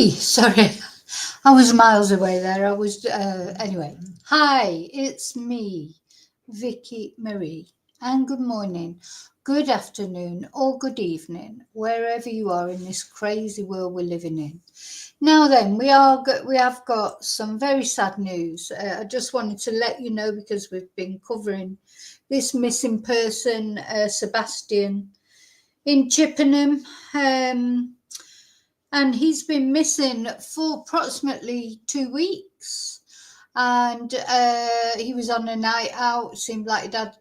Sorry, I was miles away there. Anyway. Hi, it's me, Vicky Marie, and good morning, good afternoon, or good evening, wherever you are in this crazy world we're living in. Now then, we have got some very sad news. I just wanted to let you know because we've been covering this missing person, Sebastian, in Chippenham. And he's been missing for approximately 2 weeks. And he was on a night out. Seemed like he'd had,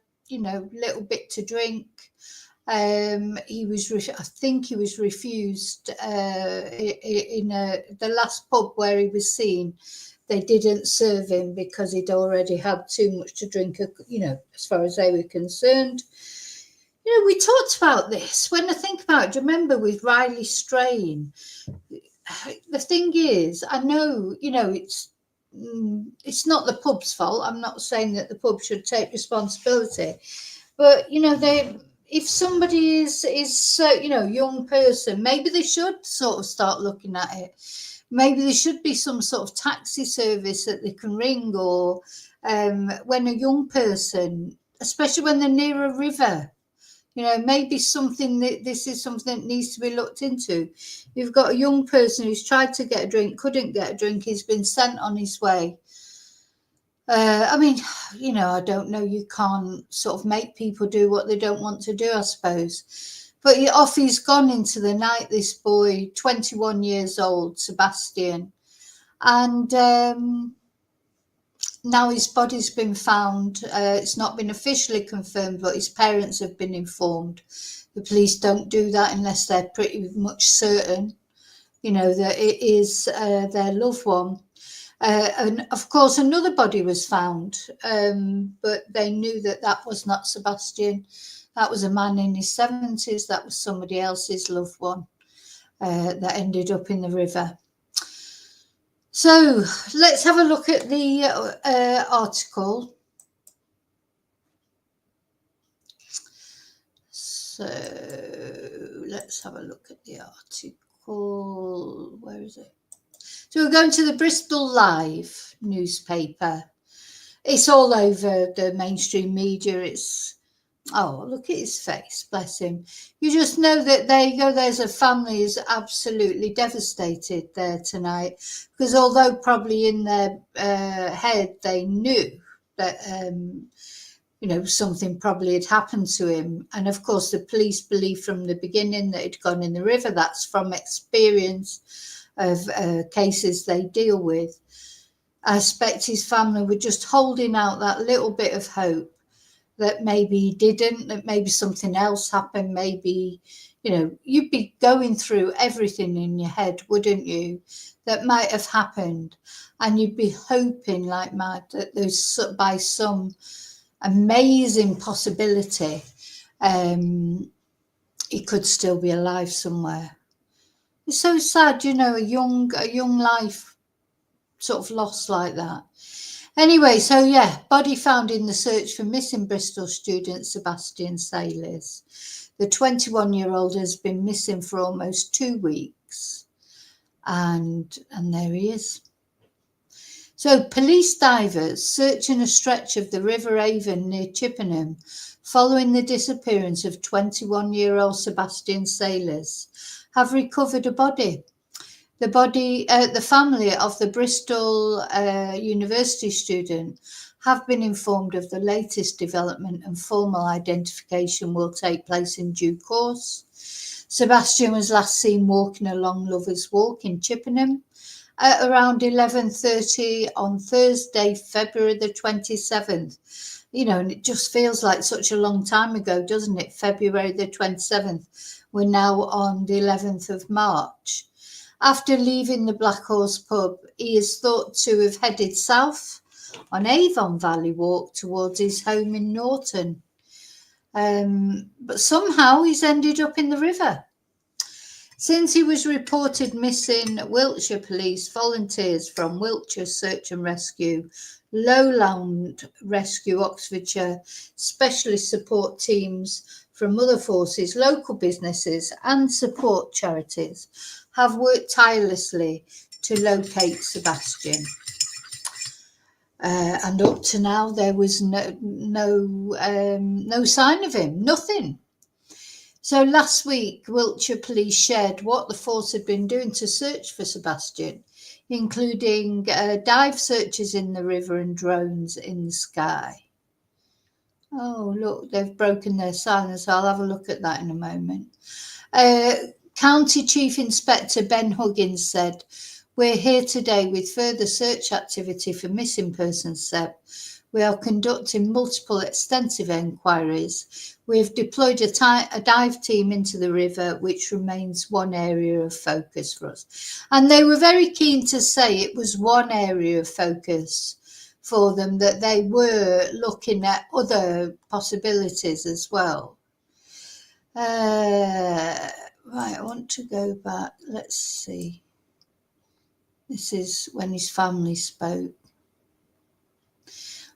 little bit to drink. I think he was refused in the last pub where he was seen. They didn't serve him because he'd already had too much to drink. As far as they were concerned. We talked about this. When I think about it, do you remember with Riley Strain? The thing is, I know, it's not the pub's fault. I'm not saying that the pub should take responsibility, but if somebody is young person, maybe they should sort of start looking at it. Maybe there should be some sort of taxi service that they can ring, or when a young person, especially when they're near a river. Maybe this is something that needs to be looked into. You've got a young person who's tried to get a drink, couldn't get a drink, he's been sent on his way. I don't know, you can't sort of make people do what they don't want to do, I suppose. But off he's gone into the night, this boy, 21 years old, Sebastian. And now his body's been found. It's not been officially confirmed, but his parents have been informed. The police don't do that unless they're pretty much certain, that it is their loved one. And of course, another body was found, but they knew that was not Sebastian. That was a man in his 70s. That was somebody else's loved one that ended up in the river. So let's have a look at the article. So let's have a look at the article. Where is it? So we're going to the Bristol Live newspaper. It's all over the mainstream media. Oh, look at his face, bless him. You just know that there you go, there's a family who's absolutely devastated there tonight, because although probably in their head they knew that, something probably had happened to him. And of course, the police believed from the beginning that he'd gone in the river. That's from experience of cases they deal with. I expect his family were just holding out that little bit of hope that maybe he didn't, that maybe something else happened, maybe, you'd be going through everything in your head, wouldn't you, that might have happened. And you'd be hoping like mad that there's, by some amazing possibility, he could still be alive somewhere. It's so sad, a young life sort of lost like that. Anyway, so yeah, body found in the search for missing Bristol student Sebastian Saylors. The 21-year-old has been missing for almost 2 weeks. And there he is. So police divers searching a stretch of the River Avon near Chippenham following the disappearance of 21-year-old Sebastian Saylors have recovered a body. The family of the Bristol University student have been informed of the latest development, and formal identification will take place in due course. Sebastian was last seen walking along Lovers Walk in Chippenham at around 11:30 on Thursday, February the 27th. And it just feels like such a long time ago, doesn't it? February the 27th. We're now on the 11th of March. After leaving the Black Horse pub, he is thought to have headed south on Avon Valley Walk towards his home in Norton. But somehow he's ended up in the river. Since he was reported missing, Wiltshire Police, volunteers from Wiltshire Search and Rescue, Lowland Rescue Oxfordshire, specialist support teams from other forces, local businesses and support charities have worked tirelessly to locate Sebastian. And up to now, there was no sign of him, nothing. So last week, Wiltshire Police shared what the force had been doing to search for Sebastian, including dive searches in the river and drones in the sky. Oh, look, they've broken their silence. I'll have a look at that in a moment. County Chief Inspector Ben Huggins said, "We're here today with further search activity for missing persons, Seb. We are conducting multiple extensive enquiries. We have deployed a dive team into the river, which remains one area of focus for us." And they were very keen to say it was one area of focus for them, that they were looking at other possibilities as well. Right, I want to go back. Let's see. This is when his family spoke.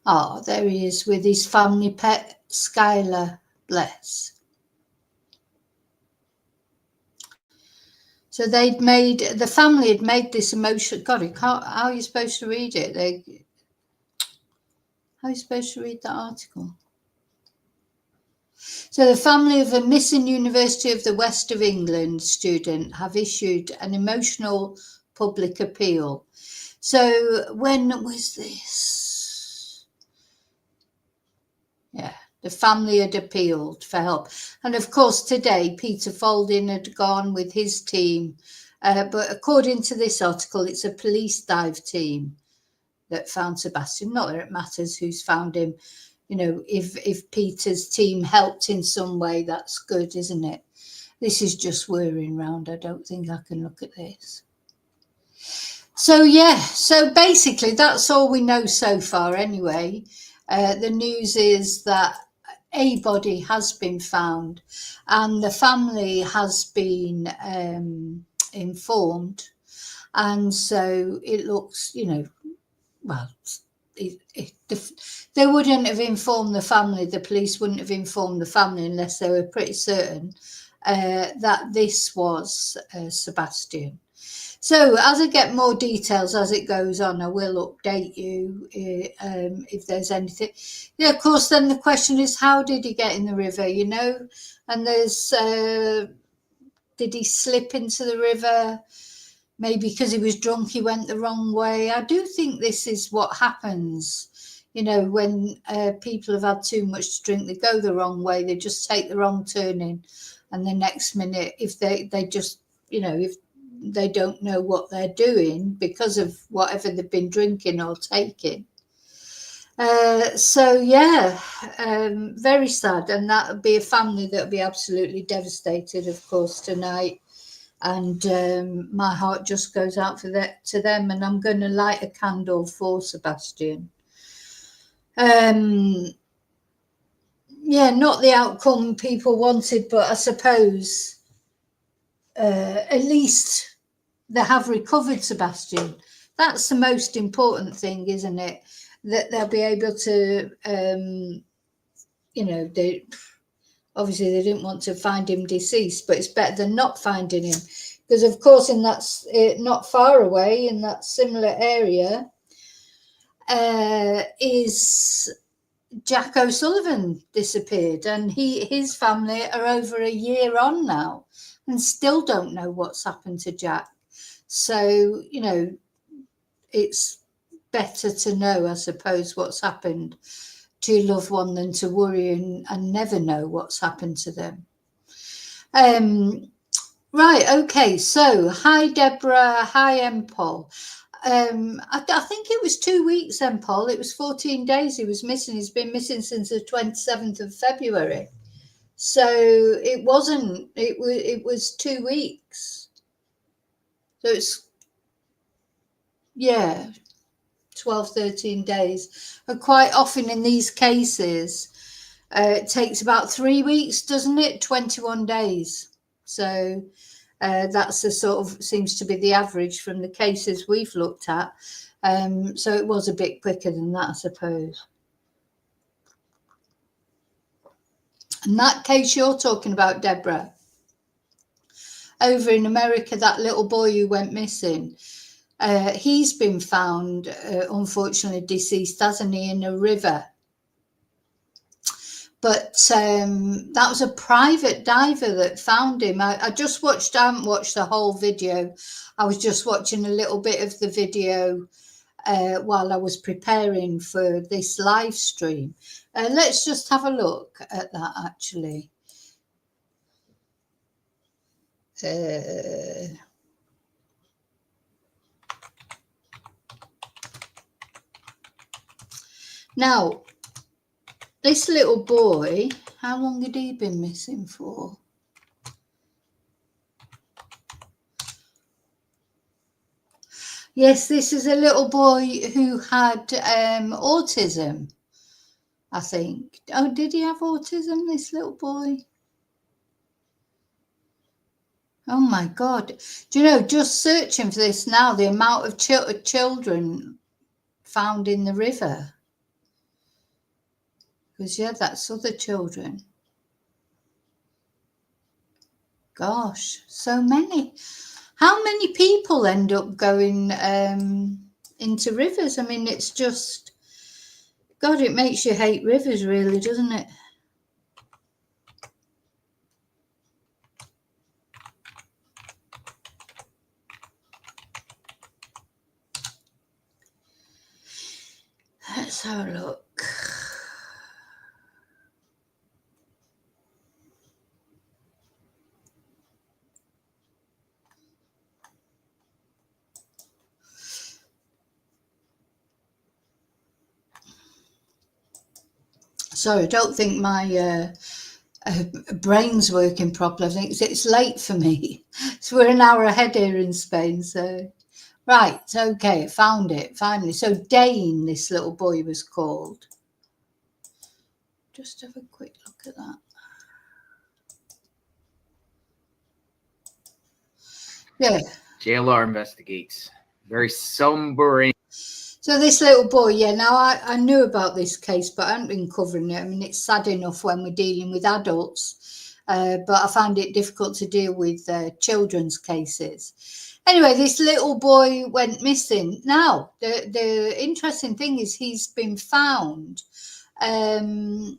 Oh, there he is with his family pet, Skylar, bless. So the family had made this emotion. God, how are you supposed to read it? How are you supposed to read that article? So the family of a missing University of the West of England student have issued an emotional public appeal. So when was this? Yeah, the family had appealed for help. And of course, today, Peter Folding had gone with his team. But according to this article, it's a police dive team that found Sebastian. Not that it matters who's found him. You know, if Peter's team helped in some way, that's good, isn't it? This is just whirring round. I don't think I can look at this. So, yeah, so basically that's all we know so far anyway. The news is that a body has been found and the family has been informed. And so it looks, you know, well, they wouldn't have informed the family, the police wouldn't have informed the family unless they were pretty certain that this was Sebastian. So as I get more details as it goes on, I will update you if there's anything. Yeah, of course, then the question is, how did he get in the river, you know? And there's, did he slip into the river? Maybe because he was drunk, he went the wrong way. I do think this is what happens, you know, when people have had too much to drink, they go the wrong way, they just take the wrong turning. And the next minute, if they just, you know, if they don't know what they're doing because of whatever they've been drinking or taking. So, yeah, very sad. And that would be a family that would be absolutely devastated, of course, tonight. And my heart just goes out for that to them, and I'm going to light a candle for Sebastian. Yeah, not the outcome people wanted, but I suppose at least they have recovered Sebastian. That's the most important thing, isn't it? That they'll be able to, you know, obviously they didn't want to find him deceased, but it's better than not finding him. Because, of course, in that not far away, in that similar area, is Jack O'Sullivan disappeared. And his family are over a year on now and still don't know what's happened to Jack. So, you know, it's better to know, I suppose, what's happened to your loved one than to worry and never know what's happened to them. Right, okay, so hi Deborah, hi Paul. I think it was 2 weeks, Paul. It was 14 days he was missing. He's been missing since the 27th of February. So it was 2 weeks. So it's, yeah, 12, 13 days. And quite often in these cases, it takes about 3 weeks, doesn't it? 21 days. So that's the sort of, seems to be the average from the cases we've looked at. So it was a bit quicker than that, I suppose. In that case you're talking about, Deborah. over in America, that little boy who went missing, he's been found, unfortunately deceased, hasn't he, in a river. But that was a private diver that found him. I haven't watched the whole video. I was just watching a little bit of the video while I was preparing for this live stream. Let's just have a look at that, actually. Now, this little boy, how long had he been missing for? Yes, this is a little boy who had autism, I think. Oh, did he have autism, this little boy? Oh my God. Do you know, just searching for this now, the amount of children found in the river. Because, yeah, that's other children. Gosh, so many. How many people end up going into rivers? I mean, it's just, God, it makes you hate rivers, really, doesn't it? Let's have a look. Sorry, I don't think my brain's working properly. I think it's late for me. So we're an hour ahead here in Spain. So, right, okay, found it finally. So Dane, this little boy was called. Just have a quick look at that. Yeah. JLR investigates. Very sobering. So this little boy, yeah, now I knew about this case, but I haven't been covering it. I mean, it's sad enough when we're dealing with adults, but I found it difficult to deal with children's cases. Anyway, this little boy went missing. Now, the interesting thing is he's been found in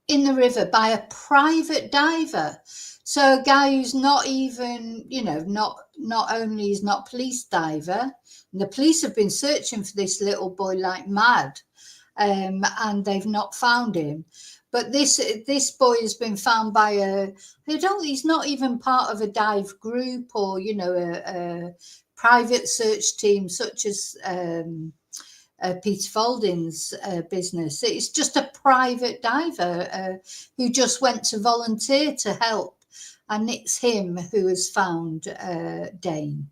the river by a private diver. So a guy who's not even, not only is not police diver, and the police have been searching for this little boy like mad, and they've not found him. But this boy has been found by he's not even part of a dive group or, a private search team such as Peter Folding's business. It's just a private diver who just went to volunteer to help. And it's him who has found Dane.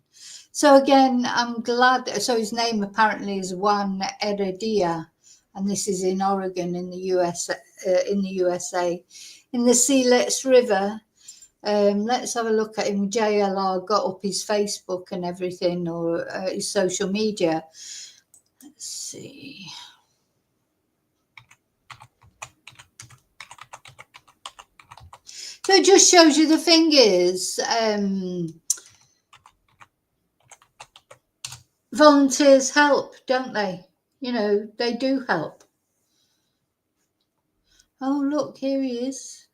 So again, I'm glad. So his name apparently is Juan Heredia, and this is in Oregon, in the USA, in the Siletz River. Let's have a look at him. JLR got up his Facebook and everything, or his social media. Let's see. So it just shows you, the thing is, volunteers help, don't they? They do help. Oh, look, here he is.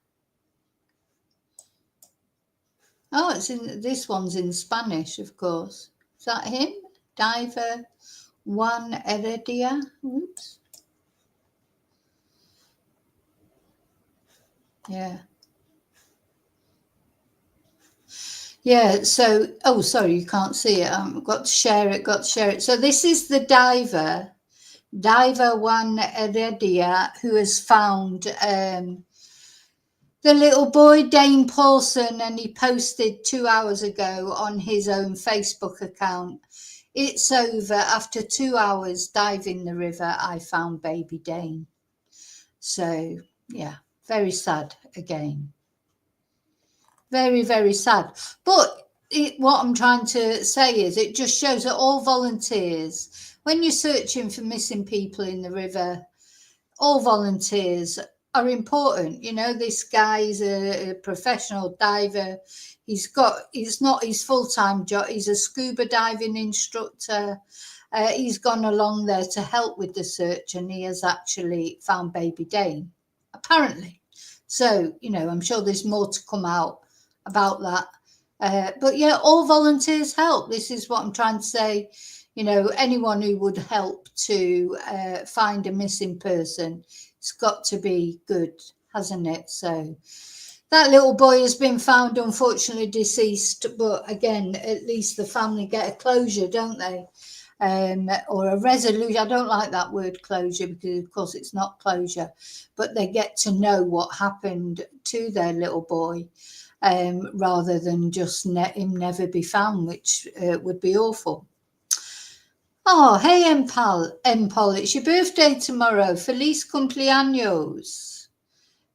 Oh, this one's in Spanish, of course. Is that him? Diver Juan Heredia. Oops. Yeah. Yeah, so, oh, sorry, you can't see it. Got to share it. So this is the diver Juan Heredia, who has found the little boy, Dane Paulson, and he posted 2 hours ago on his own Facebook account. It's over. After 2 hours diving the river, I found baby Dane. So, yeah, very sad again. Very, very sad. But what I'm trying to say is it just shows that all volunteers, when you're searching for missing people in the river, all volunteers are important. You know, this guy is a professional diver. It's not his full-time job. He's a scuba diving instructor. He's gone along there to help with the search, and he has actually found baby Dane, apparently. So, you know, I'm sure there's more to come out about that. But yeah, all volunteers help. This is what I'm trying to say. You know, anyone who would help to find a missing person, it's got to be good, hasn't it? So that little boy has been found, unfortunately deceased, but again, at least the family get a closure, don't they? Or a resolution. I don't like that word closure, because of course it's not closure, but they get to know what happened to their little boy, rather than just him never be found, which would be awful. Oh, hey, Empol, it's your birthday tomorrow. Feliz cumpleaños.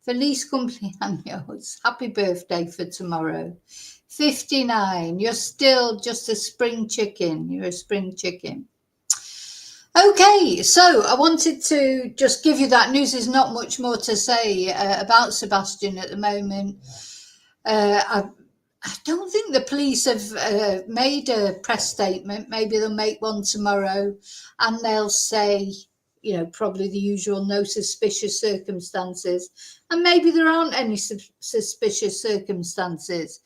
Feliz cumpleaños. Happy birthday for tomorrow. 59. You're still just a spring chicken. You're a spring chicken. Okay, so I wanted to just give you that news. There's not much more to say about Sebastian at the moment. I don't think the police have made a press statement. Maybe they'll make one tomorrow, and they'll say, you know, probably the usual no suspicious circumstances. And maybe there aren't any suspicious circumstances.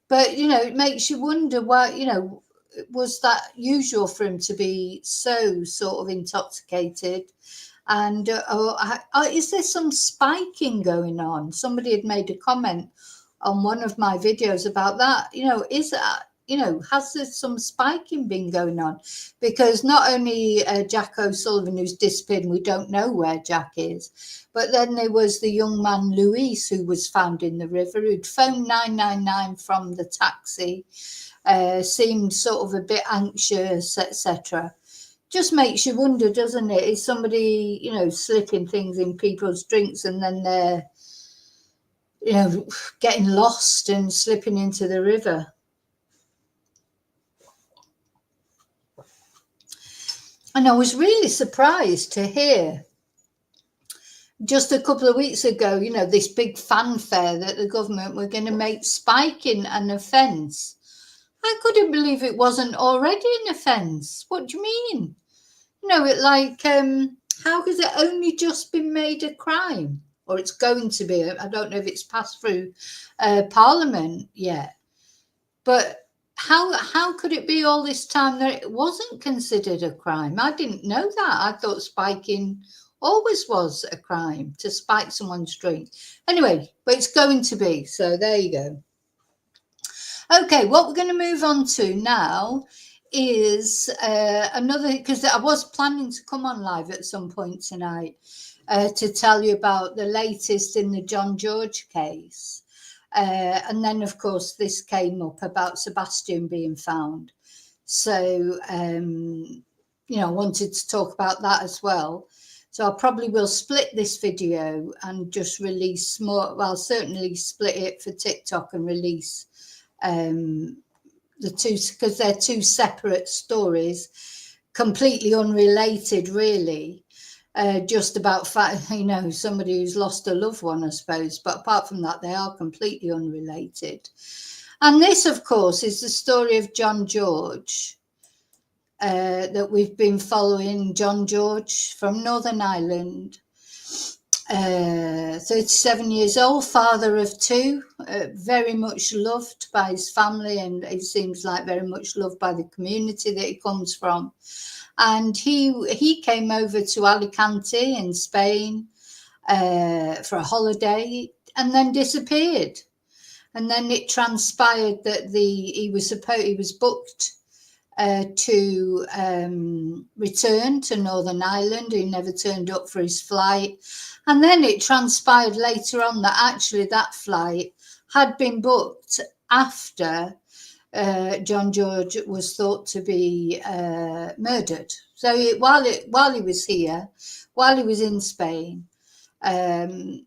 But, you know, it makes you wonder why, you know, was that usual for him to be so sort of intoxicated? And is there some spiking going on? Somebody had made a comment on one of my videos about that. You know, is that, you know, has there some spiking been going on? Because not only Jack O'Sullivan, who's disappeared, and we don't know where Jack is, but then there was the young man Luis, who was found in the river, who'd phoned 999 from the taxi, seemed sort of a bit anxious, etc. Just makes you wonder, doesn't it? Is somebody, you know, slipping things in people's drinks, and then they're, you know, getting lost and slipping into the river? And I was really surprised to hear just a couple of weeks ago, you know, this big fanfare that the government were going to make spiking an offence. I couldn't believe it wasn't already an offence. What do you mean? You know, it like, how has it only just been made a crime? Or it's going to be. I don't know if it's passed through Parliament yet. But how could it be all this time that it wasn't considered a crime? I didn't know that. I thought spiking always was a crime, to spike someone's drink. Anyway, but it's going to be. So there you go. Okay, what we're going to move on to now is another, because I was planning to come on live at some point tonight to tell you about the latest in the John George case. And then, of course, this came up about Sebastian being found. So, you know, I wanted to talk about that as well. So I probably will split this video and just release more. Well, I'll certainly split it for TikTok and release the two, because they're two separate stories, completely unrelated, really. Just about, you know, somebody who's lost a loved one, I suppose. But apart from that, they are completely unrelated. And this, of course, is the story of John George, that we've been following. John George from Northern Ireland, 37 years old, father of two, very much loved by his family, and it seems like very much loved by the community that he comes from. And he came over to Alicante in Spain for a holiday, and then disappeared. And then it transpired that he was booked to return to Northern Ireland. He never turned up for his flight. And then it transpired later on that actually that flight had been booked after John George was thought to be murdered. So while he was here, while he was in Spain, in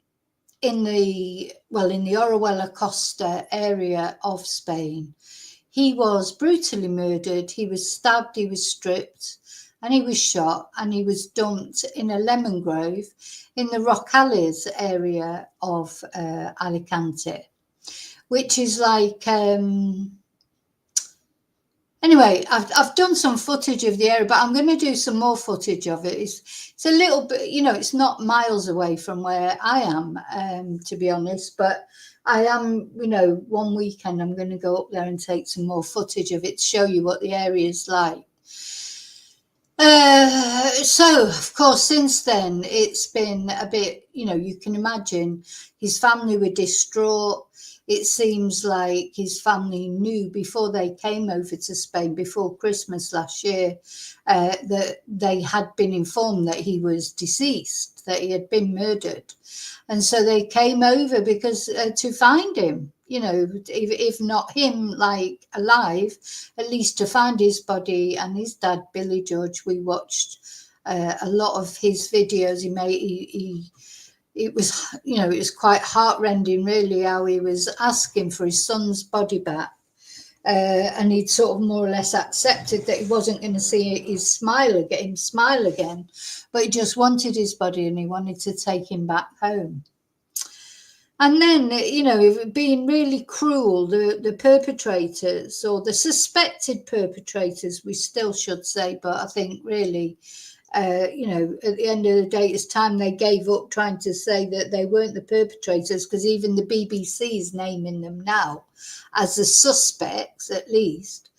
the Orihuela Costa area of Spain, he was brutally murdered. He was stabbed, he was stripped, and he was shot and he was dumped in a lemon grove in the Rocales area of Alicante, which is like anyway, I've done some footage of the area, but I'm going to do some more footage of it. It's a little bit, you know, it's not miles away from where I am, to be honest, but I am, you know, one weekend I'm going to go up there and take some more footage of it to show you what the area is like. So, of course, since then, it's been a bit, you know, you can imagine his family were distraught. It seems like his family knew before they came over to Spain, before Christmas last year, that they had been informed that he was deceased, that he had been murdered. And so they came over because to find him, you know, if not him like alive, at least to find his body. And his dad, Billy George, we watched a lot of his videos. It was, you know, it was quite heartrending, really, how he was asking for his son's body back. And he'd sort of more or less accepted that he wasn't going to see his smile again, but he just wanted his body and he wanted to take him back home. And then, you know, being really cruel, the perpetrators, or the suspected perpetrators, we still should say, but I think really, you know, at the end of the day, it's time they gave up trying to say that they weren't the perpetrators, because even the BBC is naming them now as the suspects, at least.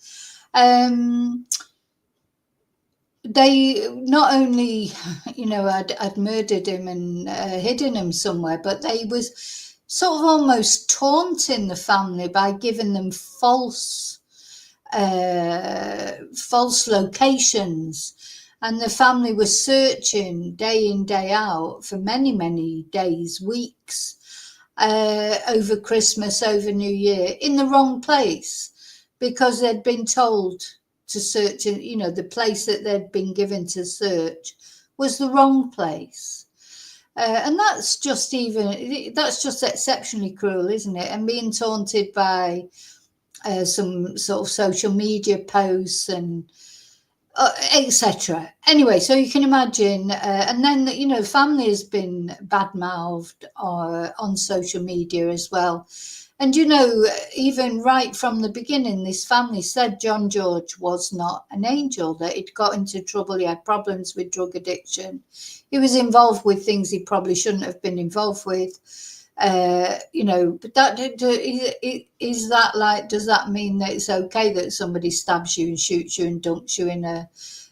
They not only, you know, had murdered him and hidden him somewhere, but they was sort of almost taunting the family by giving them false locations. And the family was searching day in, day out for many, many days, weeks, over Christmas, over New Year, in the wrong place, because they'd been told to search, you know, the place that they'd been given to search was the wrong place. And that's just exceptionally cruel, isn't it? And being taunted by some sort of social media posts and etc. Anyway, so you can imagine, and then, you know, family has been bad-mouthed on social media as well. And, you know, even right from the beginning, this family said John George was not an angel, that he'd got into trouble, he had problems with drug addiction, he was involved with things he probably shouldn't have been involved with. You know, but that is that like, does that mean that it's okay that somebody stabs you and shoots you and dumps you in a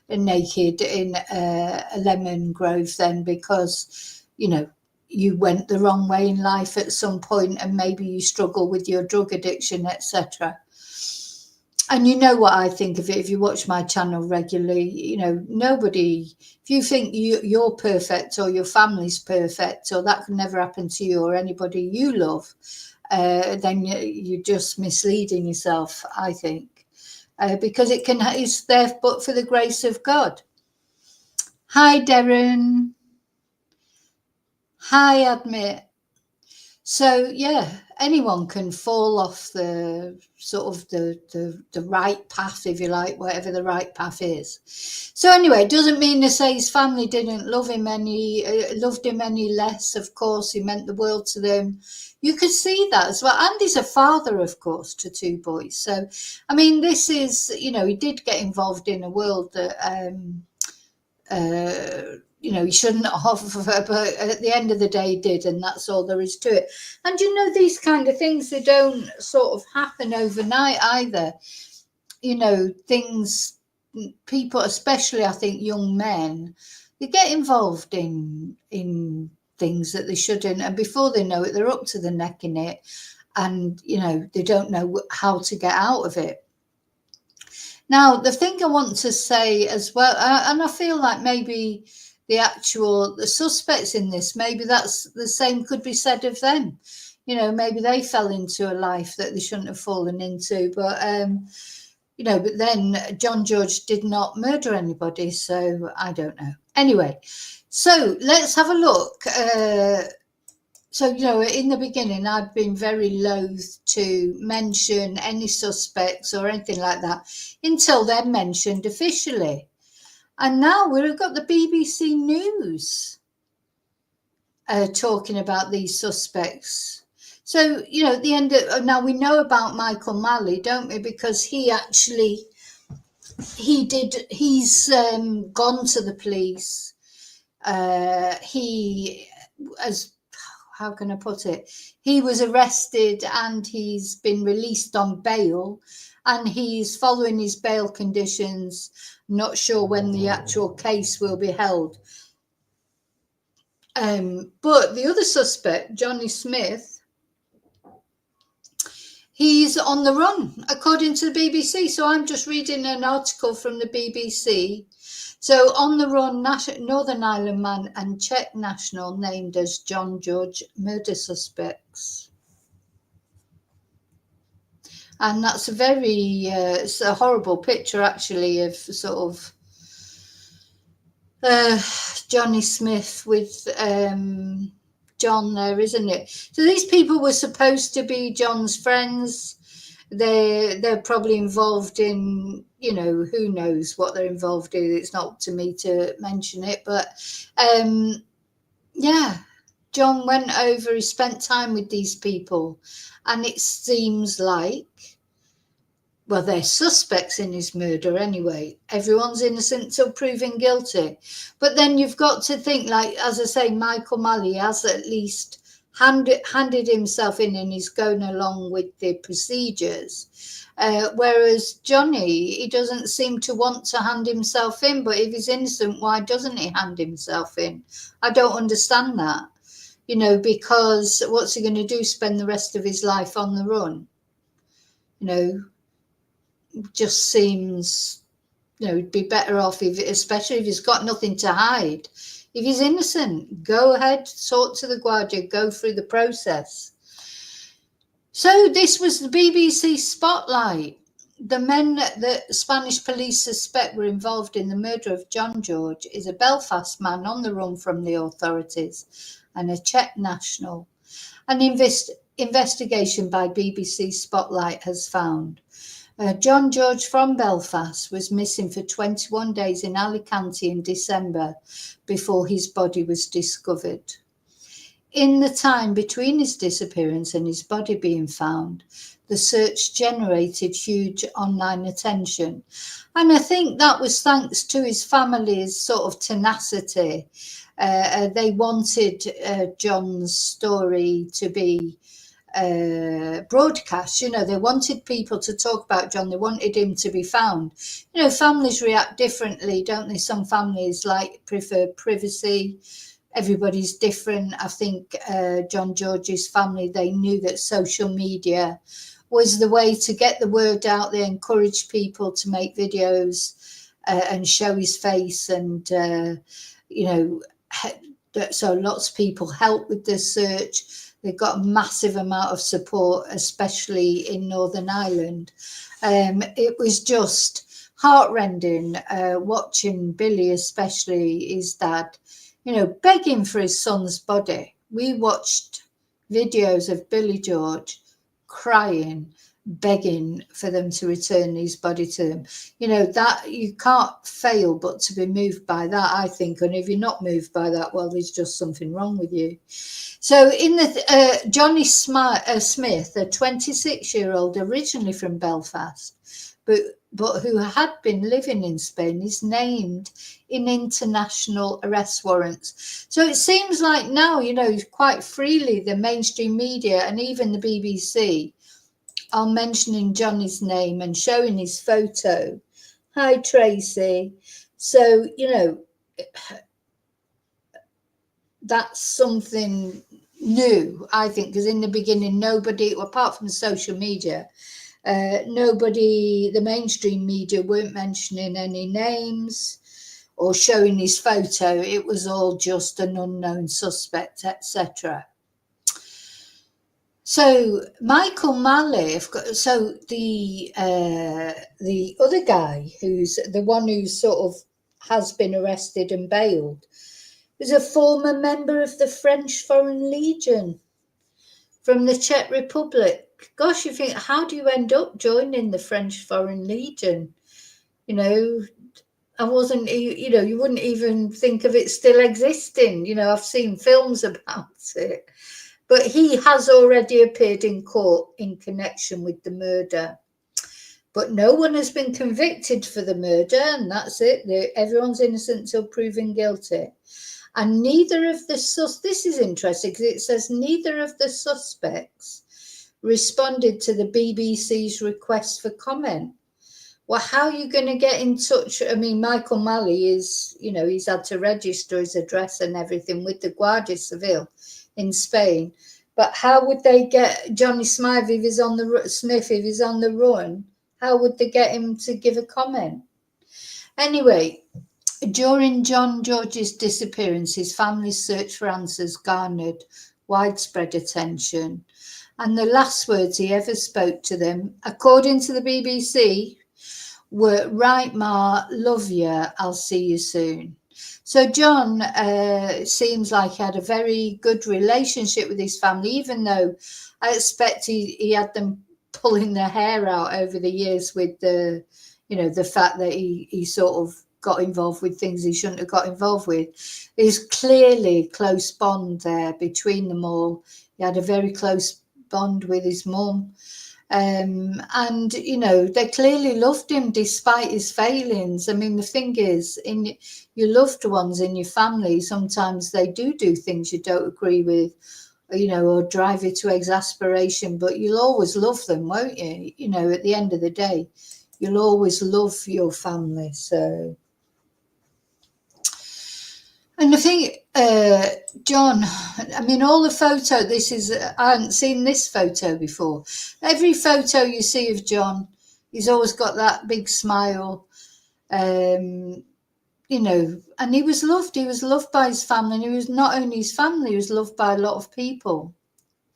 naked in a lemon grove then, because, you know, you went the wrong way in life at some point and maybe you struggle with your drug addiction, etc. And you know what I think of it, if you watch my channel regularly, you know, nobody, if you think you're perfect or your family's perfect or that could never happen to you or anybody you love, then you're just misleading yourself, I think, because it's there but for the grace of God. Hi, Darren. Hi, Admit. So yeah, anyone can fall off the sort of the right path, if you like, whatever the right path is. So anyway, it doesn't mean to say his family didn't love him loved him any less. Of course, he meant the world to them. You could see that as well. And he's a father, of course, to two boys. So, I mean, this is, you know, he did get involved in a world that you know, he shouldn't have, but at the end of the day he did, and that's all there is to it. And you know, these kind of things, they don't sort of happen overnight either. You know, things, people, especially I think young men, they get involved in things that they shouldn't, and before they know it, they're up to the neck in it, and, you know, they don't know how to get out of it. Now, the thing I want to say as well, and I feel like maybe the suspects in this, maybe that's the same could be said of them. You know, maybe they fell into a life that they shouldn't have fallen into. But, you know, but then John George did not murder anybody. So I don't know. Anyway, so let's have a look. So, you know, in the beginning, I've been very loath to mention any suspects or anything like that until they're mentioned officially. And now we've got the BBC News talking about these suspects. So, at the end of, now we know about Michael Malley, don't we? Because he's gone to the police. How can I put it? He was arrested and he's been released on bail, and he's following his bail conditions. Not sure when the actual case will be held. But the other suspect, Johnny Smith, he's on the run, according to the BBC. So I'm just reading an article from the BBC. So on the run, Northern Ireland man and Czech national named as John George murder suspects. And that's it's a horrible picture, actually, of sort of Johnny Smith with John there, isn't it? So these people were supposed to be John's friends. They're probably involved in, who knows what they're involved in. It's not up to me to mention it, but yeah, John went over, he spent time with these people, and it seems like, well, they're suspects in his murder anyway. Everyone's innocent till proven guilty. But then you've got to think, like, as I say, Michael Malley has at least handed himself in and he's going along with the procedures. Whereas Johnny, he doesn't seem to want to hand himself in. But if he's innocent, why doesn't he hand himself in? I don't understand that. Because what's he going to do? Spend the rest of his life on the run? Just seems, he'd be better off, especially if he's got nothing to hide. If he's innocent, go ahead, talk to the Guardia, go through the process. So this was the BBC Spotlight. The men that Spanish police suspect were involved in the murder of John George is a Belfast man on the run from the authorities and a Czech national. An investigation by BBC Spotlight has found John George from Belfast was missing for 21 days in Alicante in December before his body was discovered. In the time between his disappearance and his body being found, the search generated huge online attention. And I think that was thanks to his family's sort of tenacity. They wanted John's story to be broadcast. They wanted people to talk about John. They wanted him to be found. Families react differently, don't they? Some families prefer privacy. Everybody's different. I think John George's family, they knew that social media was the way to get the word out there, encourage people to make videos and show his face, and so lots of people helped with the search. They got a massive amount of support, especially in Northern Ireland. It was just heartrending watching Billy, especially his dad, begging for his son's body. We watched videos of Billy George crying, begging for them to return his body to them. That you can't fail but to be moved by that, I think. And if you're not moved by that, well, there's just something wrong with you. So in the Johnny Smith, a 26-year-old originally from Belfast, but who had been living in Spain, is named in international arrest warrants. So it seems like now, quite freely the mainstream media and even the BBC are mentioning Johnny's name and showing his photo. Hi, Tracy. So, that's something new, I think, because in the beginning, nobody, apart from social media, the mainstream media weren't mentioning any names or showing his photo. It was all just an unknown suspect, etc. So Michael Malley, so the other guy, who's the one who sort of has been arrested and bailed, was a former member of the French Foreign Legion from the Czech Republic. Gosh, you think, how do you end up joining the French Foreign Legion? I wasn't, you know, you wouldn't even think of it still existing. You know, I've seen films about it. But he has already appeared in court in connection with the murder. But no one has been convicted for the murder, and that's it. Everyone's innocent till proven guilty. And neither of the this is interesting because it says neither of the suspects responded to the BBC's request for comment. Well, how are you going to get in touch? I mean, Michael Malley is, you know, he's had to register his address and everything with the Guardia Civil in Spain. But how would they get Johnny Smith if he's on the run? How would they get him to give a comment? Anyway, during John George's disappearance, his family's search for answers garnered widespread attention. And the last words he ever spoke to them, according to the BBC, were, "Right, Ma, love you, I'll see you soon." So John seems like he had a very good relationship with his family, even though I expect he had them pulling their hair out over the years with the, you know, the fact that he sort of got involved with things he shouldn't have got involved with. There's clearly close bond there between them all. He had a very close bond with his mum. And, you know, they clearly loved him despite his failings. I mean, the thing is, in your loved ones in your family, sometimes they do things you don't agree with, you know, or drive you to exasperation, but you'll always love them, won't you? You know, at the end of the day, you'll always love your family. So, and the thing, John, I mean, all the photo, I hadn't seen this photo before. Every photo you see of John, he's always got that big smile, you know, and he was loved. He was loved by his family, and he was not only his family, he was loved by a lot of people.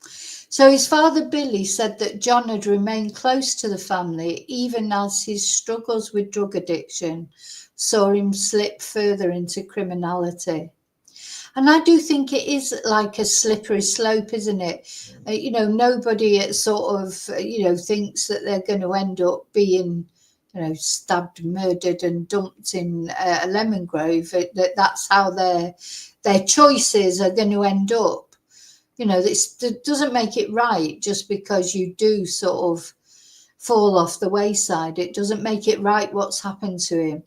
So his father, Billy, said that John had remained close to the family, even as his struggles with drug addiction saw him slip further into criminality. And I do think it is like a slippery slope, isn't it? You know, nobody sort of, you know, thinks that they're going to end up being, you know, stabbed, murdered and dumped in a lemon grove, that's how their choices are going to end up. You know, it doesn't make it right just because you do sort of fall off the wayside. It doesn't make it right what's happened to him.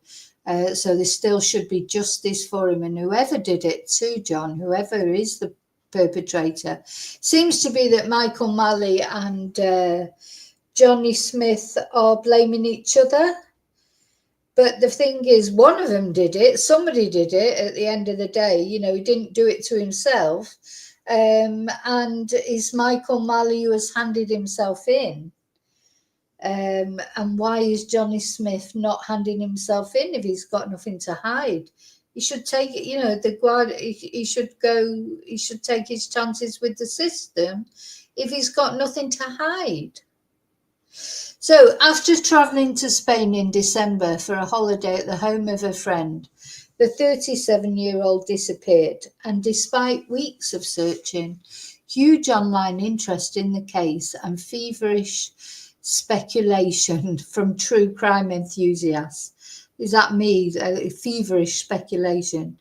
So there still should be justice for him, and whoever did it to John, whoever is the perpetrator, seems to be that Michael Malley and Johnny Smith are blaming each other. But the thing is, one of them did it. Somebody did it at the end of the day. You know, he didn't do it to himself. And it's Michael Malley who has handed himself in. And why is Johnny Smith not handing himself in if he's got nothing to hide? He should take it, you know, he should take his chances with the system if he's got nothing to hide. So after travelling to Spain in December for a holiday at the home of a friend, the 37-year-old disappeared, and despite weeks of searching, huge online interest in the case and feverish speculation from true crime enthusiasts. Is that me? Feverish speculation.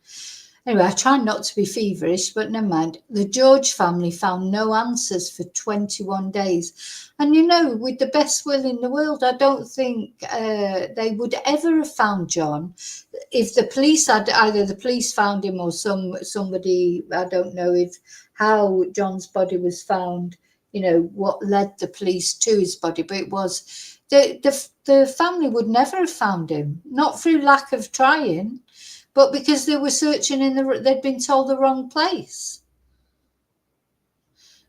Anyway, I try not to be feverish, but never mind. The George family found no answers for 21 days. And, you know, with the best will in the world, I don't think they would ever have found John if the police had, either the police found him or somebody, I don't know if how John's body was found, you know, what led the police to his body, but it was the family would never have found him, not through lack of trying, but because they were searching they'd been told the wrong place.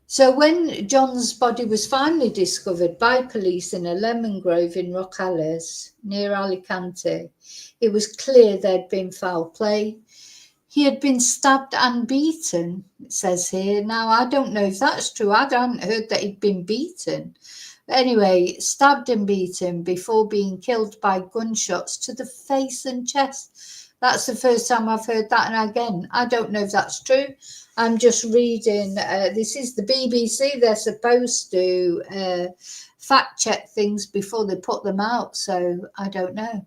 So when John's body was finally discovered by police in a lemon grove in Rocales, near Alicante, it was clear there'd been foul play. He had been stabbed and beaten, it says here. Now, I don't know if that's true. I hadn't heard that he'd been beaten. But anyway, stabbed and beaten before being killed by gunshots to the face and chest. That's the first time I've heard that. And again, I don't know if that's true. I'm just reading. This is the BBC. They're supposed to fact check things before they put them out. So I don't know.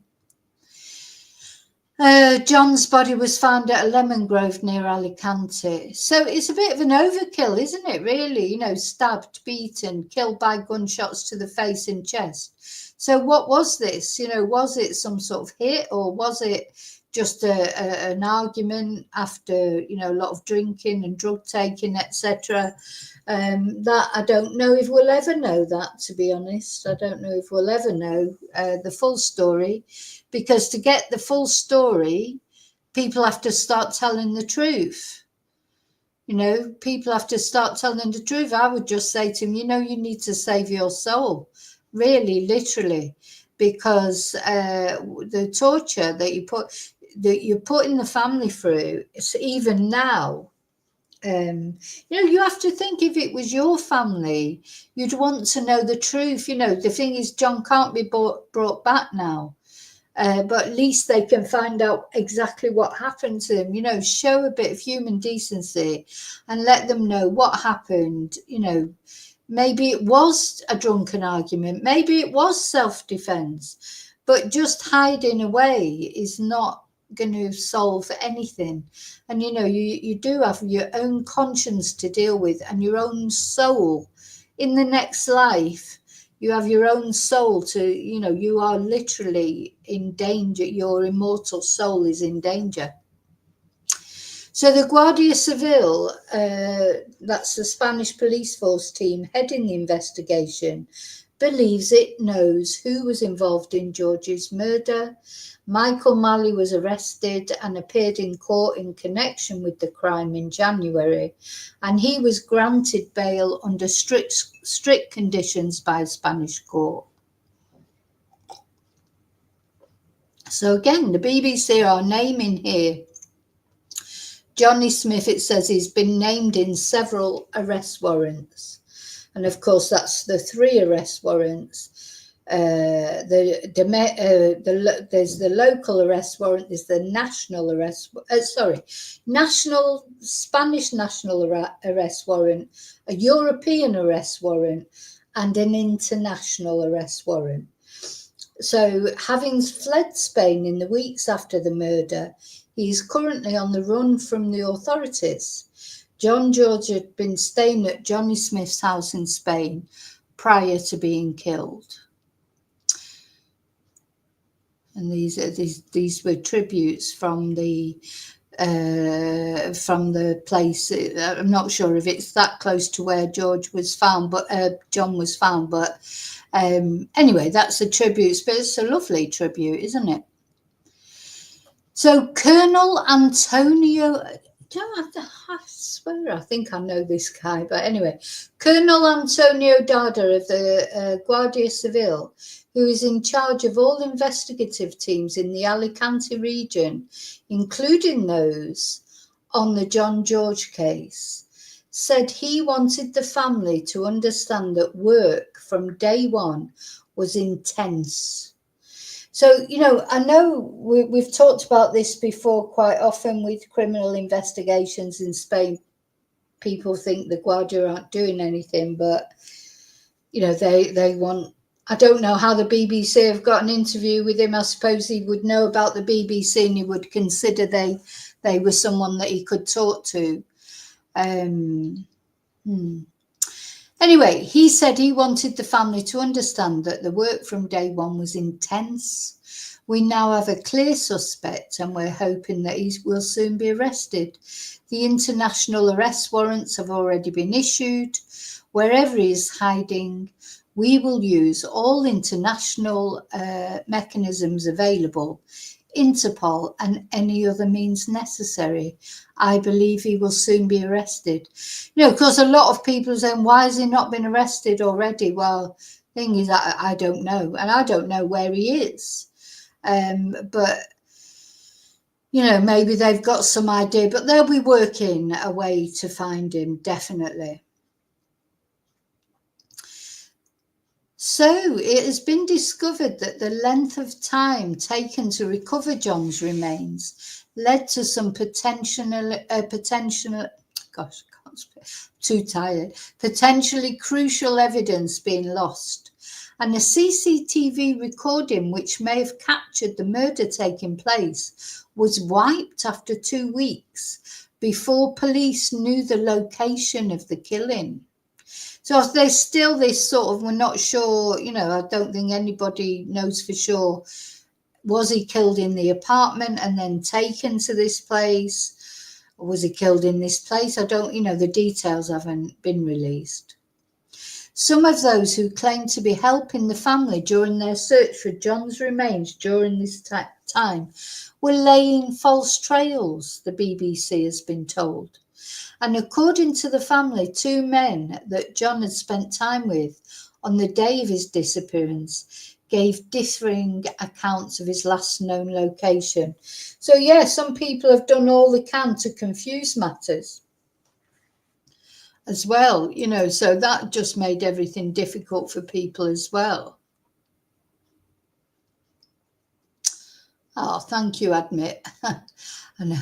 John's body was found at a lemon grove near Alicante. So it's a bit of an overkill, isn't it, really? You know, stabbed, beaten, killed by gunshots to the face and chest. So what was this? You know, was it some sort of hit, or was it just an argument after, you know, a lot of drinking and drug taking, etc.? That I don't know if we'll ever know that, to be honest. I don't know if we'll ever know the full story, because to get the full story, people have to start telling the truth. You know, people have to start telling the truth. I would just say to him, you know, you need to save your soul, really, literally, because the torture that you're putting the family through, it's even now. You know, you have to think, if it was your family, you'd want to know the truth. You know, the thing is, John can't be brought back now. But at least they can find out exactly what happened to them, you know, show a bit of human decency and let them know what happened. You know, maybe it was a drunken argument, maybe it was self-defense, but just hiding away is not going to solve anything. And, you know, you do have your own conscience to deal with, and your own soul in the next life. You have your own soul to, you know, you are literally in danger. Your immortal soul is in danger. So the Guardia Civil, that's the Spanish police force team heading the investigation, believes it knows who was involved in George's murder. Michael Malley was arrested and appeared in court in connection with the crime in January, and he was granted bail under strict conditions by a Spanish court. So again, the BBC are naming here Johnny Smith. It says he's been named in several arrest warrants, and of course that's the 3 arrest warrants. There's the local arrest warrant, there's the national Spanish national arrest warrant, a European arrest warrant, and an international arrest warrant. So, having fled Spain in the weeks after the murder, he is currently on the run from the authorities. John George had been staying at Johnny Smith's house in Spain prior to being killed. And these were tributes from the place. I'm not sure if it's that close to where George was found, but John was found. But anyway, that's a tribute. But it's a lovely tribute, isn't it? So Colonel Antonio, I swear I think I know this guy, but anyway, Colonel Antonio Dada of the Guardia Civil, who is in charge of all investigative teams in the Alicante region, including those on the John George case, said he wanted the family to understand that work from day one was intense. So, you know, I know we've talked about this before quite often with criminal investigations in Spain. People think the Guardia aren't doing anything, but, you know, they want, I don't know how the BBC have got an interview with him. I suppose he would know about the BBC and he would consider they were someone that he could talk to. Anyway, he said he wanted the family to understand that the work from day one was intense. We now have a clear suspect and we're hoping that he will soon be arrested. The international arrest warrants have already been issued. Wherever he is hiding, we will use all international mechanisms available, Interpol and any other means necessary. I believe he will soon be arrested. You know, because a lot of people are saying, why has he not been arrested already? Well, the thing is, I don't know, and I don't know where he is. But, you know, maybe they've got some idea, but they'll be working a way to find him, definitely. So it has been discovered that the length of time taken to recover John's remains led to some potentially crucial evidence being lost. And a CCTV recording which may have captured the murder taking place was wiped after 2 weeks before police knew the location of the killing. So there's still this sort of, we're not sure, I don't think anybody knows for sure. Was he killed in the apartment and then taken to this place? Or was he killed in this place? I don't, the details haven't been released. Some of those who claimed to be helping the family during their search for John's remains during this time were laying false trails, the BBC has been told. And according to the family, 2 men that John had spent time with on the day of his disappearance gave differing accounts of his last known location. So, some people have done all they can to confuse matters as well, so that just made everything difficult for people as well. Oh, thank you, Admit. And,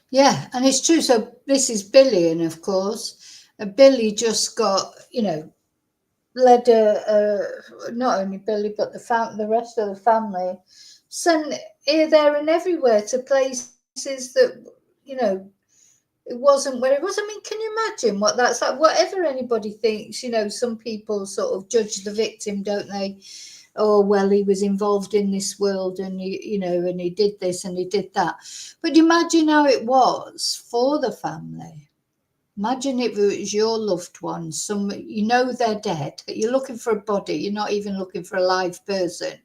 yeah, and it's true. So this is Billy, and of course, Billy just got, led not only Billy but the rest of the family sent here, there, and everywhere to places that it wasn't where it was. I mean, can you imagine what that's like? Whatever anybody thinks, some people sort of judge the victim, don't they? Oh, well, he was involved in this world, and and he did this and he did that. But imagine how it was for the family. Imagine if it was your loved one, they're dead. You're looking for a body. You're not even looking for a live person.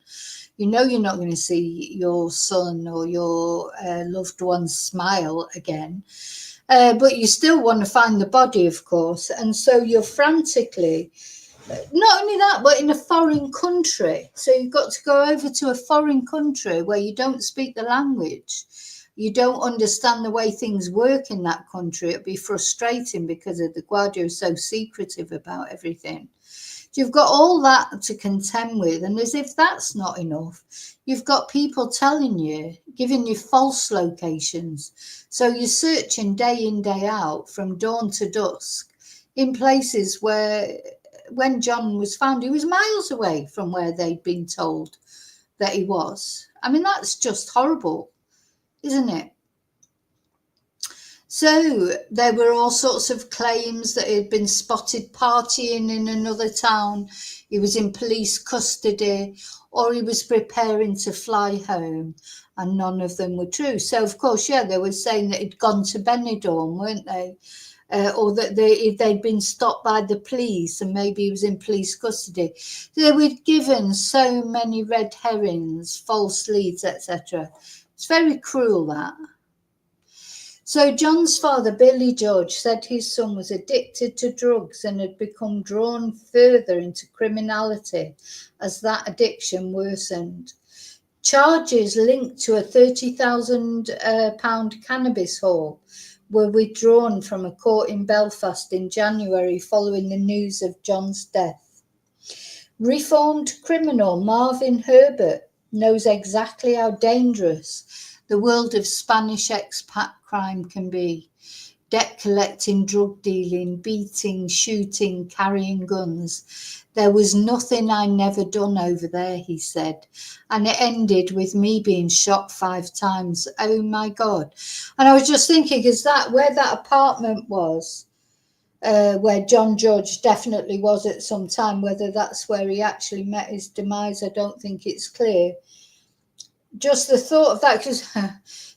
You're not going to see your son or your loved one smile again. But you still want to find the body, of course. And so you're frantically, not only that, but in a foreign country. So you've got to go over to a foreign country where you don't speak the language. You don't understand the way things work in that country. It'd be frustrating because the Guardia is so secretive about everything. You've got all that to contend with, and as if that's not enough, you've got people telling you, giving you false locations. So you're searching day in, day out, from dawn to dusk, in places where, when John was found, he was miles away from where they'd been told that he was. I mean, that's just horrible, isn't it? So there were all sorts of claims that he had been spotted partying in another town, he was in police custody, or he was preparing to fly home, and none of them were true. So, of course, they were saying that he'd gone to Benidorm, weren't they? Or that they'd been stopped by the police and maybe he was in police custody. They were given so many red herrings, false leads, etc. It's very cruel, that. So John's father, Billy George, said his son was addicted to drugs and had become drawn further into criminality as that addiction worsened. Charges linked to a £30,000 cannabis haul were withdrawn from a court in Belfast in January following the news of John's death. Reformed criminal Marvin Herbert knows exactly how dangerous the world of Spanish expat crime can be. Debt collecting, drug dealing, beating, shooting, carrying guns. There was nothing I never done over there, he said. And it ended with me being shot 5 times. Oh my God. And I was just thinking, is that where that apartment was, where John George definitely was at some time, whether that's where he actually met his demise, I don't think it's clear. Just the thought of that, because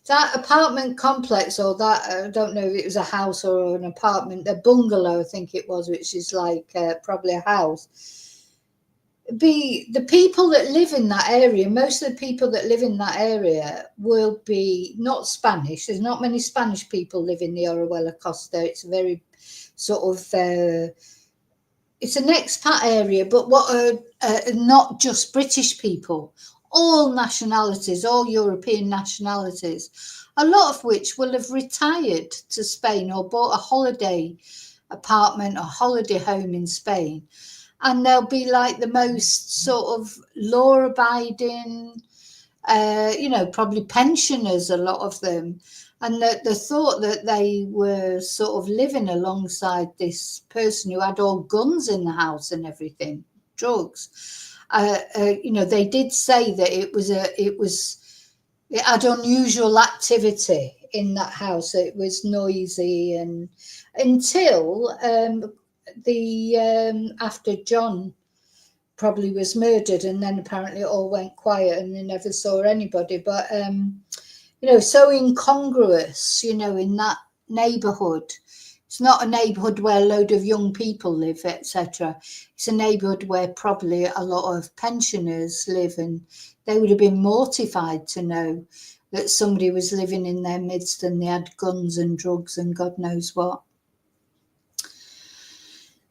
that apartment complex, or that, I don't know if it was a house or an apartment, a bungalow, I think it was, which is like probably a house. The people that live in that area, most of the people that live in that area will be not Spanish. There's not many Spanish people live in the Orihuela Costa. It's a very sort of, it's an expat area, but what are not just British people. All nationalities, all European nationalities, a lot of which will have retired to Spain or bought a holiday apartment or holiday home in Spain. And they'll be like the most sort of law-abiding, probably pensioners, a lot of them. And the thought that they were sort of living alongside this person who had all guns in the house and everything. drugs. They did say that it had unusual activity in that house. It was noisy, and until after John probably was murdered, and then apparently it all went quiet and they never saw anybody. But so incongruous, in that neighborhood. It's not a neighborhood where a load of young people live, etc. It's a neighborhood where probably a lot of pensioners live, and they would have been mortified to know that somebody was living in their midst and they had guns and drugs and God knows what.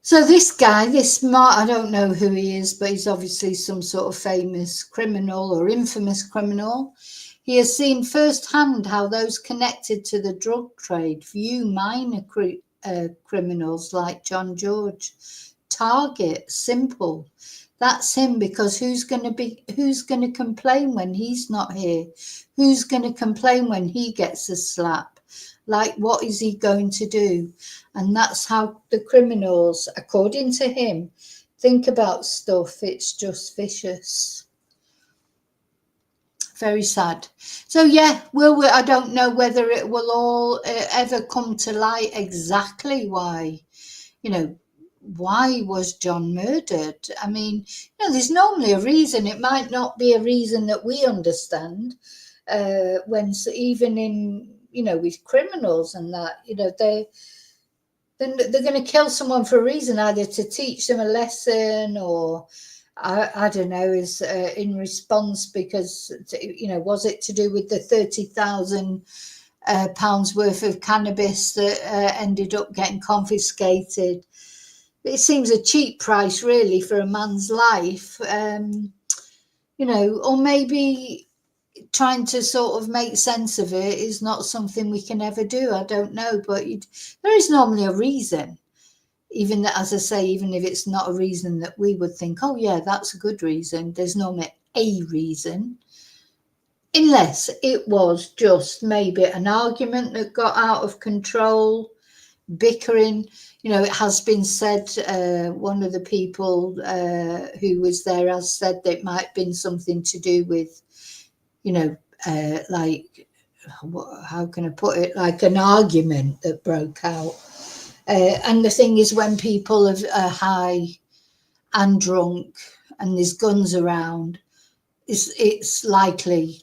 So this guy, I don't know who he is, but he's obviously some sort of famous criminal or infamous criminal. He has seen firsthand how those connected to the drug trade view minor criminals like John George. Target, simple. That's him, because who's going to complain when he's not here? Who's going to complain when he gets a slap? Like, what is he going to do? And that's how the criminals, according to him, think about stuff. It's just vicious. Very sad. So yeah, I don't know whether it will all ever come to light exactly why was John murdered. I mean, there's normally a reason. It might not be a reason that we understand even in with criminals and that, they're going to kill someone for a reason, either to teach them a lesson, or I don't know, is in response because, was it to do with the 30,000 pounds worth of cannabis that ended up getting confiscated? It seems a cheap price, really, for a man's life, or maybe trying to sort of make sense of it is not something we can ever do. I don't know, but there is normally a reason. Even that, as I say, even if it's not a reason that we would think, oh yeah, that's a good reason, there's normally a reason. Unless it was just maybe an argument that got out of control, bickering. It has been said, one of the people who was there has said that it might have been something to do with, like, how can I put it, like an argument that broke out. And the thing is, when people are high and drunk and there's guns around, it's likely,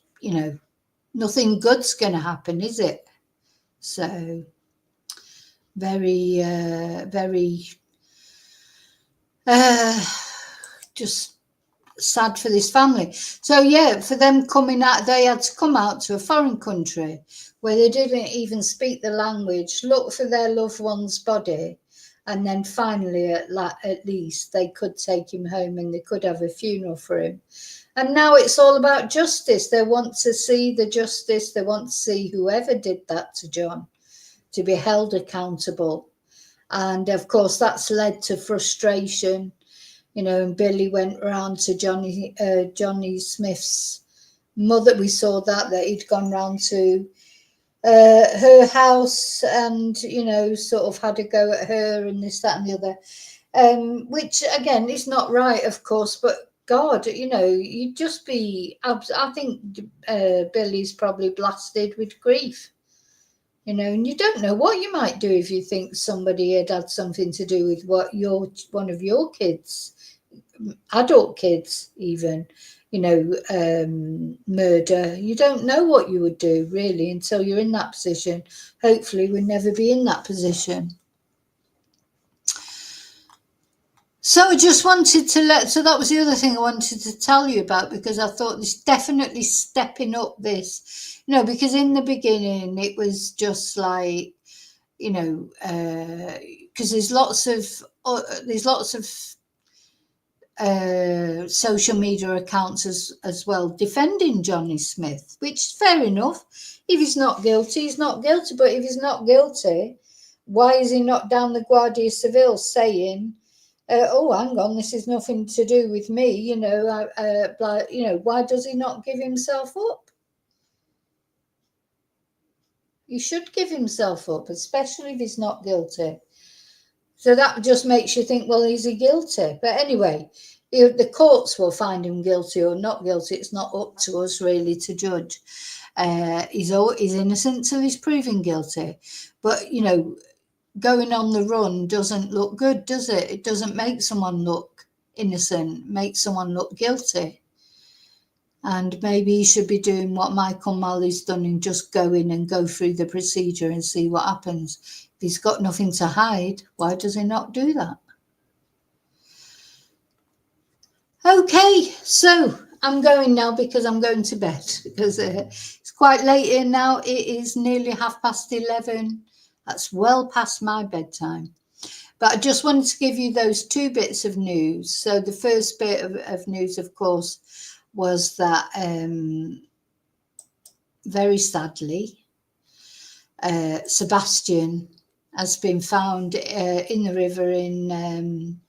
nothing good's going to happen, is it? So very, very, just sad for this family. So yeah, for them coming out, they had to come out to a foreign country where they didn't even speak the language, look for their loved one's body, and then finally at least they could take him home and they could have a funeral for him. And now it's all about justice. They want to see the justice. They want to see whoever did that to John to be held accountable. And of course that's led to frustration. And Billy went round to Johnny Smith's mother. We saw that he'd gone round to her house and, sort of had a go at her and this, that and the other, which again is not right, of course, but God, you'd just be, I think Billy's probably blasted with grief, and you don't know what you might do if you think somebody had something to do with what one of your kids, adult kids even, murder. You don't know what you would do really until you're in that position. Hopefully we'll never be in that position. So I just wanted to so that was the other thing I wanted to tell you about, because I thought this definitely stepping up this, because in the beginning it was just like, because there's lots of social media accounts as well defending Johnny Smith, which is fair enough. If he's not guilty, he's not guilty. But if he's not guilty, why is he not down the Guardia Civil saying, oh, hang on, this is nothing to do with me, why does he not give himself up? He should give himself up, especially if he's not guilty. So that just makes you think, well, is he guilty? But anyway, The courts will find him guilty or not guilty. It's not up to us really to judge. He's innocent till he's proven guilty. But, you know, going on the run doesn't look good, does it? It doesn't make someone look innocent, make someone look guilty. And maybe he should be doing what Michael Malley's done and just go in and go through the procedure and see what happens. If he's got nothing to hide, why does he not do that? Okay, so I'm going now because I'm going to bed, because it's quite late here now. It is nearly 11:30. That's well past my bedtime. But I just wanted to give you those two bits of news. So the first bit of news, of course, was that very sadly, Sebastian has been found in the river in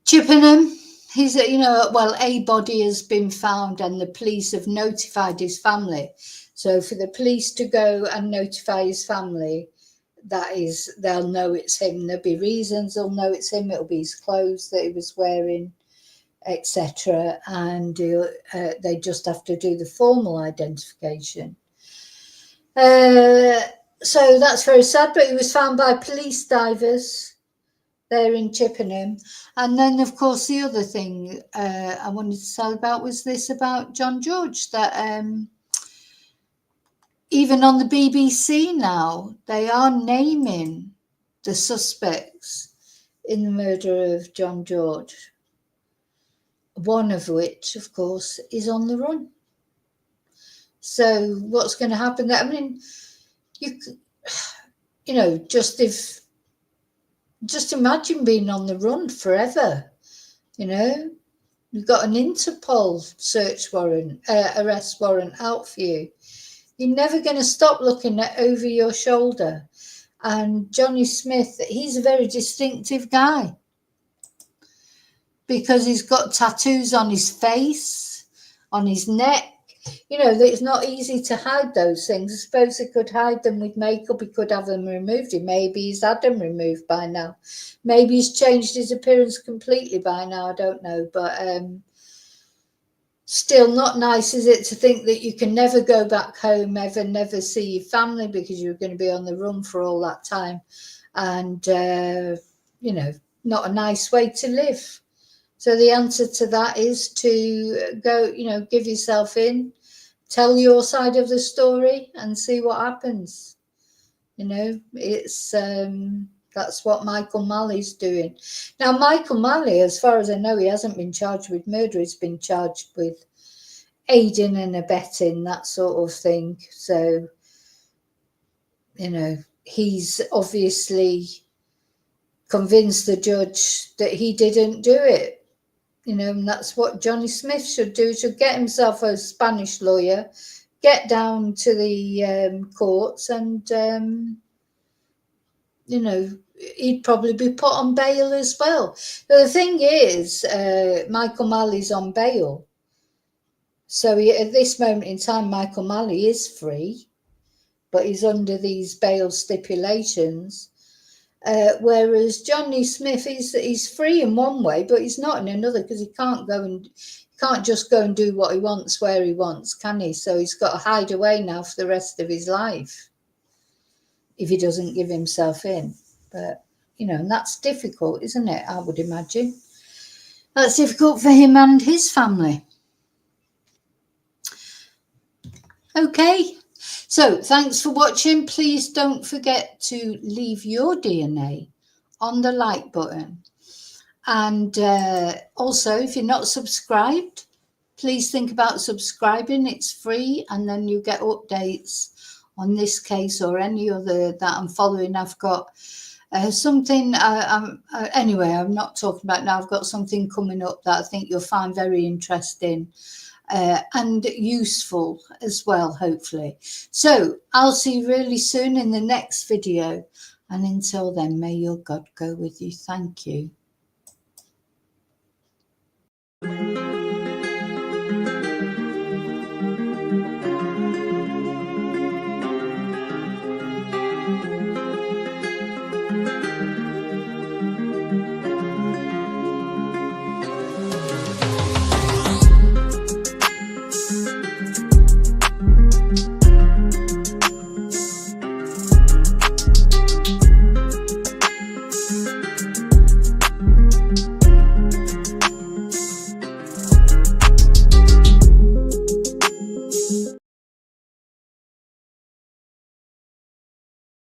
Chippenham. He's, a body has been found and the police have notified his family. So for the police to go and notify his family, that is, they'll know it's him. There'll be reasons they'll know it's him. It'll be his clothes that he was wearing, etc. And they just have to do the formal identification. So that's very sad, but he was found by police divers there in Chippenham. And then, of course, the other thing I wanted to tell about was this about John George, that even on the BBC now, they are naming the suspects in the murder of John George, one of which, of course, is on the run. So what's going to happen there? I mean, just imagine being on the run forever. You've got an Interpol search warrant, arrest warrant out for you. You're never going to stop looking over your shoulder. And Johnny Smith, he's a very distinctive guy because he's got tattoos on his face, on his neck. It's not easy to hide those things. I suppose he could hide them with makeup. He could have them removed. Maybe he's had them removed by now. Maybe he's changed his appearance completely by now. I don't know. But still not nice, is it, to think that you can never go back home, never see your family because you're going to be on the run for all that time. And, not a nice way to live. So the answer to that is to go, give yourself in, tell your side of the story and see what happens. It's that's what Michael Malley's doing. Now, Michael Malley, as far as I know, he hasn't been charged with murder. He's been charged with aiding and abetting, that sort of thing. So, he's obviously convinced the judge that he didn't do it. And that's what Johnny Smith should do. He should get himself a Spanish lawyer, get down to the courts and, he'd probably be put on bail as well. But the thing is, Michael Malley's on bail. So at this moment in time, Michael Malley is free, but he's under these bail stipulations. Whereas Johnny Smith he's free in one way, but he's not in another, because he can't just go and do what he wants where he wants, can he? So he's got to hide away now for the rest of his life if he doesn't give himself in. But and that's difficult, isn't it? I would imagine that's difficult for him and his family. Okay. So thanks for watching. Please don't forget to leave your DNA on the like button. And also, if you're not subscribed, please think about subscribing. It's free, and then you get updates on this case or any other that I'm following. I've got something, anyway, I'm not talking about now. I've got something coming up that I think you'll find very interesting. And useful as well, hopefully. So I'll see you really soon in the next video. And until then, may your God go with you. Thank you.